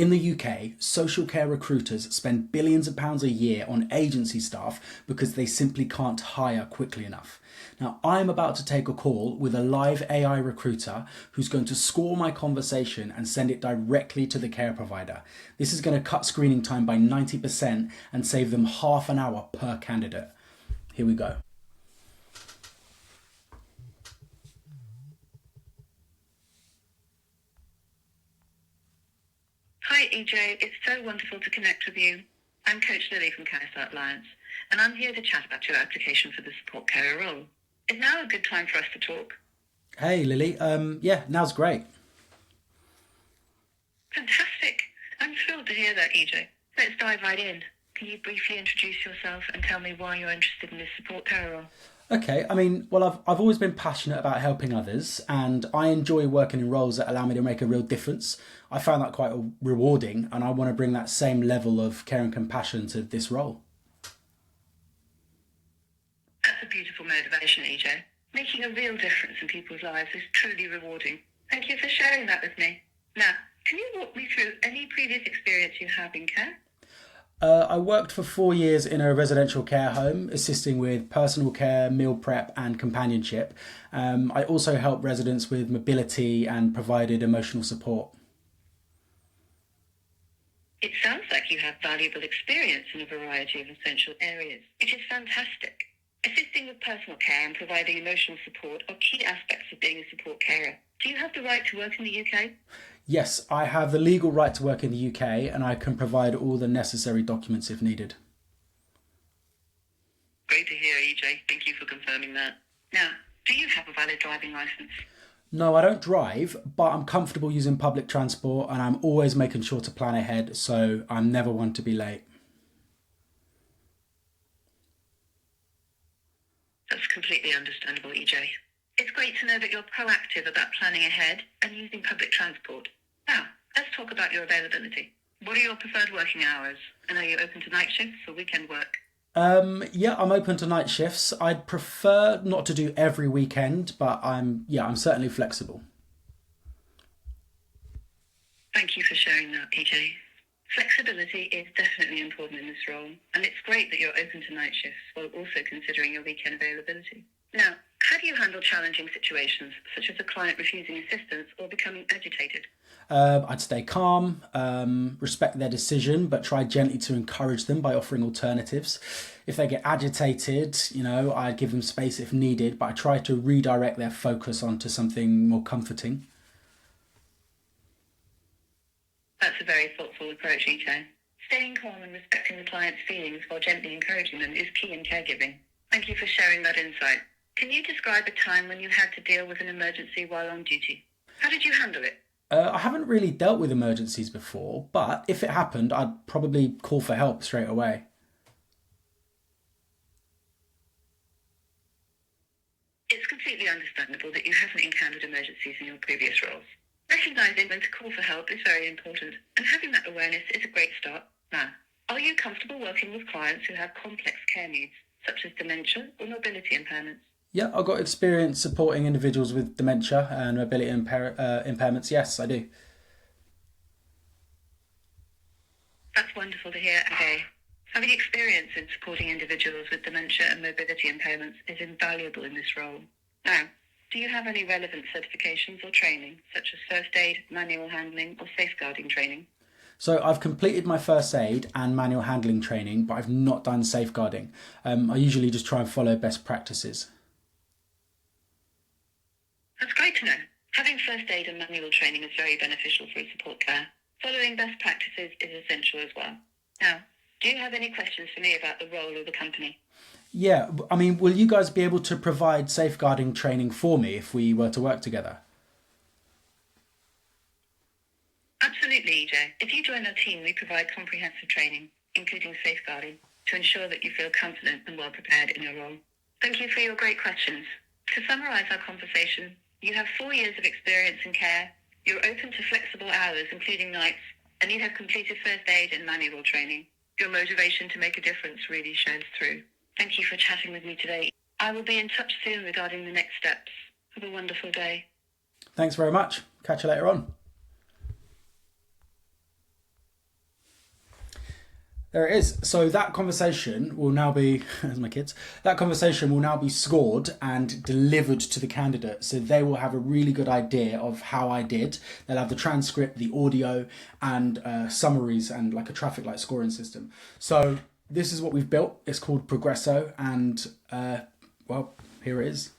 In the UK, social care recruiters spend billions of pounds a year on agency staff because they simply can't hire quickly enough. Now, I'm about to take a call with a live AI recruiter who's going to score my conversation and send it directly to the care provider. This is going to cut screening time by 90% and save them half an hour per candidate. Here we go. Hi EJ, it's so wonderful to connect with you. I'm Coach Lily from Carousel Alliance, and I'm here to chat about your application for the support carer role. Is now a good time for us to talk? Hey Lily, yeah, now's great. Fantastic. I'm thrilled to hear that, EJ. Let's dive right in. Can you briefly introduce yourself and tell me why you're interested in this support carer role? Okay, I've always been passionate about helping others, and I enjoy working in roles that allow me to make a real difference. I found that quite rewarding, and I want to bring that same level of care and compassion to this role. That's a beautiful motivation, EJ. Making a real difference in people's lives is truly rewarding. Thank you for sharing that with me. Now, can you walk me through any previous experience you have in care? I worked for 4 years in a residential care home, assisting with personal care, meal prep, and companionship. I also helped residents with mobility and provided emotional support. It sounds like you have valuable experience in a variety of essential areas, which is fantastic. Assisting with personal care and providing emotional support are key aspects of being a support carer. Do you have the right to work in the UK? Yes, I have the legal right to work in the UK, and I can provide all the necessary documents if needed. Great to hear, EJ. Thank you for confirming that. Now, do you have a valid driving licence? No, I don't drive, but I'm comfortable using public transport, and I'm always making sure to plan ahead, so I'm never one to be late. That's completely understandable, EJ. It's great to know that you're proactive about planning ahead and using public transport. Now, let's talk about your availability. What are your preferred working hours? And are you open to night shifts or weekend work? Yeah, I'm open to night shifts. I'd prefer not to do every weekend, but I'm certainly flexible. Thank you for sharing that, EJ. Flexibility is definitely important in this role, and it's great that you're open to night shifts while also considering your weekend availability. Now, how do you handle challenging situations, such as a client refusing assistance or becoming agitated? I'd stay calm, respect their decision, but try gently to encourage them by offering alternatives. If they get agitated, I'd give them space if needed, but I try to redirect their focus onto something more comforting. That's a very thoughtful approach, EJ. Staying calm and respecting the client's feelings while gently encouraging them is key in caregiving. Thank you for sharing that insight. Can you describe a time when you had to deal with an emergency while on duty? How did you handle it? I haven't really dealt with emergencies before, but if it happened, I'd probably call for help straight away. It's completely understandable that you haven't encountered emergencies in your previous roles. Recognising when to call for help is very important, and having that awareness is a great start. Now, are you comfortable working with clients who have complex care needs, such as dementia or mobility impairments? Yeah, I've got experience supporting individuals with dementia and mobility impairments. Yes, I do. That's wonderful to hear, okay. Having experience in supporting individuals with dementia and mobility impairments is invaluable in this role. Now, do you have any relevant certifications or training, such as first aid, manual handling, or safeguarding training? So I've completed my first aid and manual handling training, but I've not done safeguarding. I usually just try and follow best practices. That's great to know. Having first aid and manual training is very beneficial for support care. Following best practices is essential as well. Now, do you have any questions for me about the role of the company? Yeah, will you guys be able to provide safeguarding training for me if we were to work together? Absolutely, EJ. If you join our team, we provide comprehensive training, including safeguarding, to ensure that you feel confident and well prepared in your role. Thank you for your great questions. To summarise our conversation, you have 4 years of experience in care, you're open to flexible hours, including nights, and you have completed first aid and manual training. Your motivation to make a difference really shines through. Thank you for chatting with me today. I will be in touch soon regarding the next steps. Have a wonderful day. Thanks very much. Catch you later on. There it is. So that conversation will now be, as my kids, that conversation will now be scored and delivered to the candidate. So they will have a really good idea of how I did. They'll have the transcript, the audio, and summaries and like a traffic light scoring system. So this is what we've built. It's called Progreso, and well, here it is.